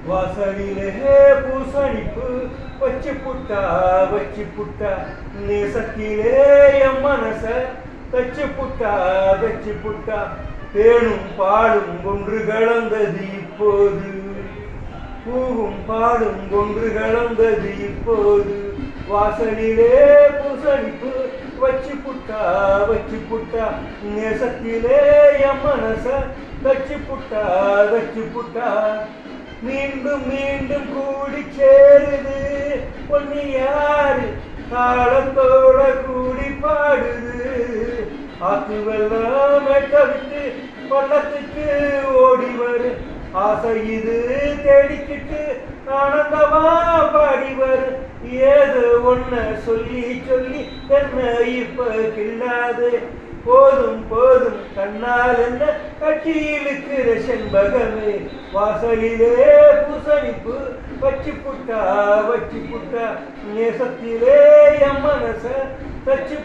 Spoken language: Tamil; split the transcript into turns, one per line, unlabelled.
வாசலிலே பூசணிப்பு வச்சு புட்டா நேசத்திலே என் மனச தச்சு புட்டா தேனும் பாடும் ஒன்று கலந்தது இப்போது பூவும் பாடும் ஒன்று கலந்தது இப்போது வாசலிலே பூசணிப்பு வச்சு புட்டா நேசத்திலே என் மனச தச்சு புட்டா மீண்டும் மீண்டும் கூடி சேருது பொன்னி யாரு காலத்தோட கூடி பாடுது ஆத்து வெள்ளம் தவித்து பள்ளத்துக்கு ஓடி வரு ஆசை இது தேடிக்கிட்டு ஆனந்தமா பாடி வரு ஏதோ ஒன்ன சொல்லி என்ன இப்ப கில்லாது போதும் கண்ணால் என்ன கட்டி இழுக்கிற செண்பகமே வாசலிலே பூசணிப்பு வச்சு புட்டா நேசத்திலே என் மனச தச்சு